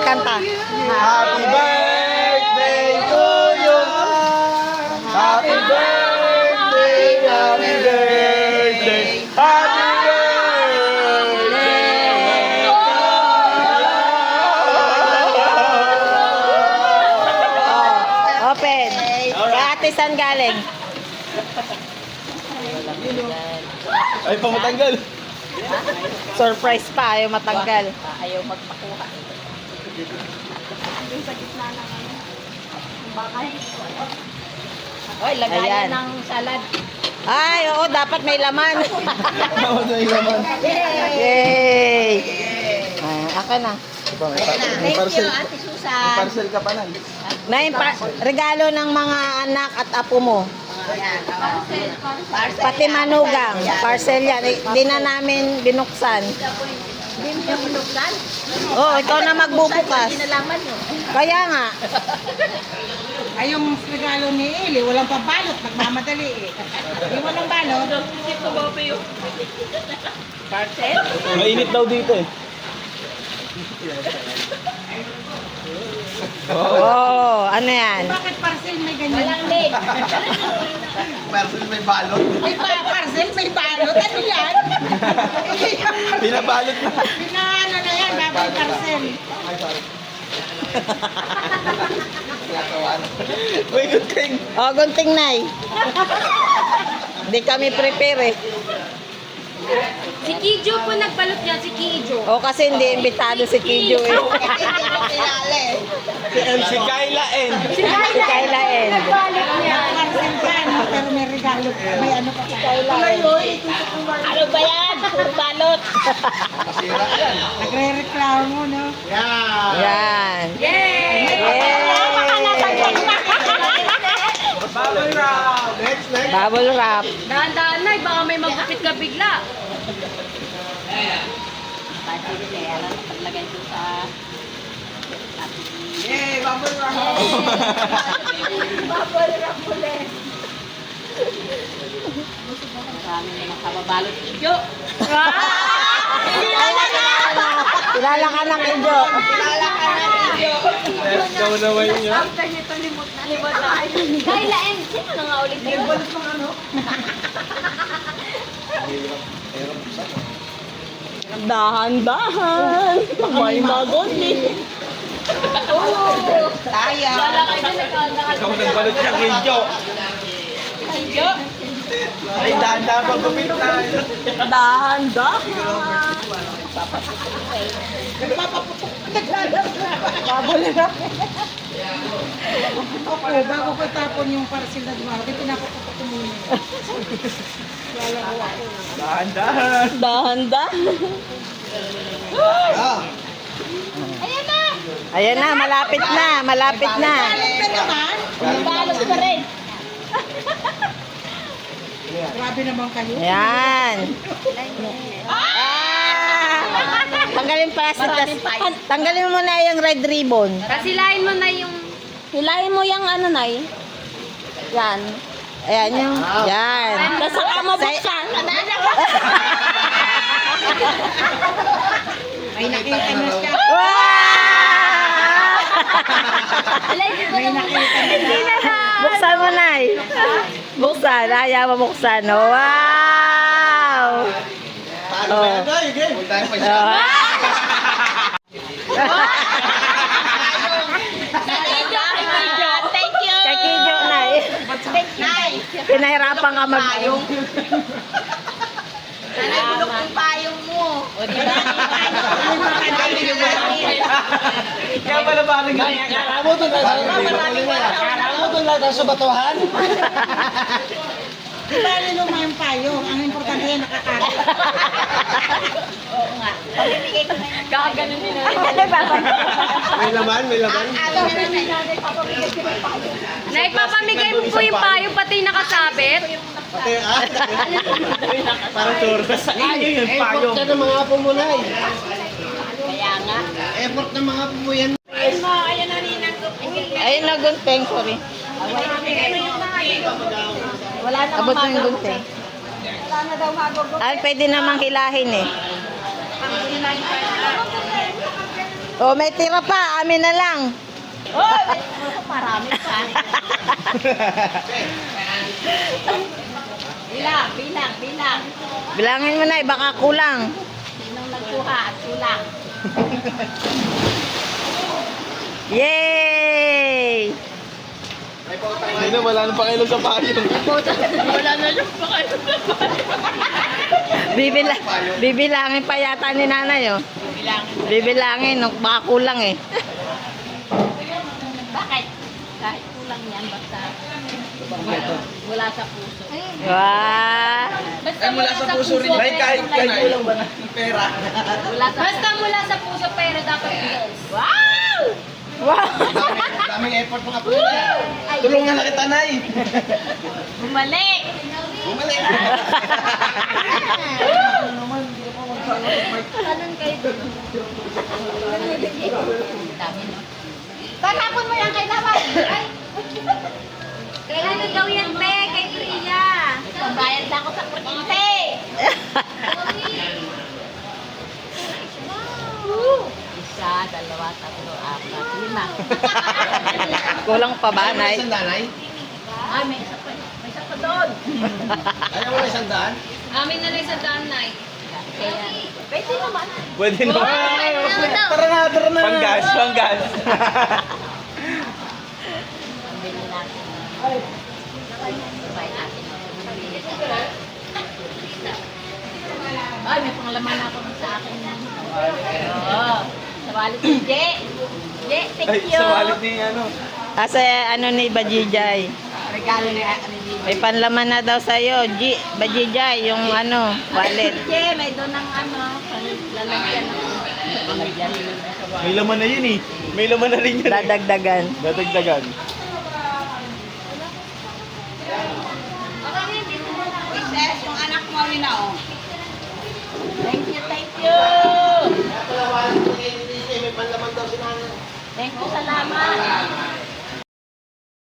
kanta. Happy birthday to you. Happy birthday, happy birthday, happy birthday. Open. Kay ate saan galing? Ay, pamatanggal. Surprise pa, ayaw matanggal. Ayaw magpakuha. Yung sa gitna ng ano. Bakal. Oy, lagayan Ayan. ng salad. Ay, oo, dapat may laman. Ako na yung laman. Yay! Akin na. Ito, may Thank parcel. you, Ate May Susan. parcel ka pa na. Na yung regalo ng mga anak at apo mo. Ayan, parcel. Pati manugang. Parcel yan. Hindi na namin binuksan. Hindi mo yung binuksan? Oo, ikaw na magbubukas. Hindi nalaman mo. Kaya nga. Ay, yung regalo ni Eli, walang pabalot, nagmamadali eh. Yung walang balot, Parcel? Mainit daw dito eh. Oo, ano yan? bakit parcel may ganyan? Walang lid. Parcel may balot. Parcel may balot, ano yan? Pinabalot na. Pinaano na yan, bagay parcel. May good thing. O, gunting nay. Hindi kami prepare eh. Si Kijo po nagbalot yan, si Kijo. O, kasi hindi imbitado si Kijo eh. Si Kayla N. Si Kayla N. Nagbalot niya. Parcel ka, no? Pero may regalo, may ano pa pa. Ano ba yan? Puro balot. Nagre-reklamo, no? Yan. Yay! Bubble wrap. Next. Bubble wrap. Dahan-dahan na, baka may magupit ka bigla. Paglagay ko sa... Yay, bubble wrap. Bubble wrap ulit. Marami na nakababalot. Kijo! Kilala ka na, Kijo. Let's go naman yun. After nito, limot na. Kayla and sino na nga ulit yun? Dahan-dahan. May magundi. Tayo. Wala kayo na nagkakakal. Ikaw nagbalot siya, Kijo. Kijo! Ay, dahan-dahan pag gupit tayo. Dahan-dahan. Bubble wrap. Ako, bago ko tapon yung parcel na dumawag, pinapaputok ko muna. Dahan-dahan. Dahan-dahan. Ayan na! Ayan na, malapit na. Malapit na. Ito naman, Balot pa rin. grabe naman kayo. Ayan. Ah! Tanggalin plastic. Tanggalin mo na yung red ribbon. Kasilain mo na yung... Hilahin mo yung ano, Nay. Yan. Ayan yung... Yan. Tapos saka mo buksan. May nakita na siya. Wow! May nakita na siya. Buksan mo, Nay. Buksan. Ayaw mo buksan. Wow! Paano ba yan? Ay, game. Huwag tayo pa siya. Thank you! Kay Kijo, Nay. Pinahirapan ka mag... Nanay, bulok yung payong mo. Kaya pala parang ganyan. Kala mo doon lang sa batuhan. Di ba luma yung payong? Ang importante yan, nakakain. Oo nga. Pamimigay ko na yun. Kakaganon din na. May laman, may laman. Naipapamigay mo po yung payo, pati nakasabit. Pati, parang turos. Ayaw yung payo. Effort ng mga apo mo na eh. Kaya nga. Effort ng mga apo mo yan. Ayun na, gunting. Sorry. Wala na Abot mo yung gunting. Wala na daw magugot. Ay, pwede namang hilahin eh. Oh, may tira pa. Amin na lang. Oh, marami pa. Bilang. Bilangin mo na, baka kulang. Sinong nagkuha? Sulang. Yay! Hindi na, wala nang pakilong sa payong. Wala na yung pakain. Bibilangin pa yata ni nanay, oh. Bibilangin, no, baka kulang eh. Bakit? Kahit kulang yan, basta wala sa puso. Wow! Basta mula sa puso rin. Kahit kulang ba ng pera? Basta mula sa puso, pero dapat bills. Wow! Wow! Daming effort mga po yan. Tulungan na kita, Nay. Bumalik! Bumalik. Kanan kayo doon. Dami, no? Tatapon mo yan kay Dawan. Ay! Kailan daw yan, Be? Kay Priya. Pambayad na ako sa kuryente. Isa, dalawa, tatlo, apat, lima. Kulang pa ba, nay? Isang danay? Ay, may isa pa. May isa pa doon. Ayaw mo na isang daan? Amin na lang sa daan, Nay. Kaya, pwede naman. Pwede na. Tara na, tara na. Panggas. Pambili natin. Sabay natin. Ay, may panglaman ako sa akin. Oo. Sa wallet ni Je. Je, thank you. ni ano. Asa ano ni Bajijay? Regalo ni May panlaman na daw sa'yo. Bajijay, yung ano, wallet. Je, may doon ng ano, lalagyan ng lalagyan. May laman na yun eh. May laman na rin yun. Dadagdagan. Dadagdagan. Princess, yung anak mo rin na, oh. Thank you, thank you. May panlaman daw si nanay. Thank you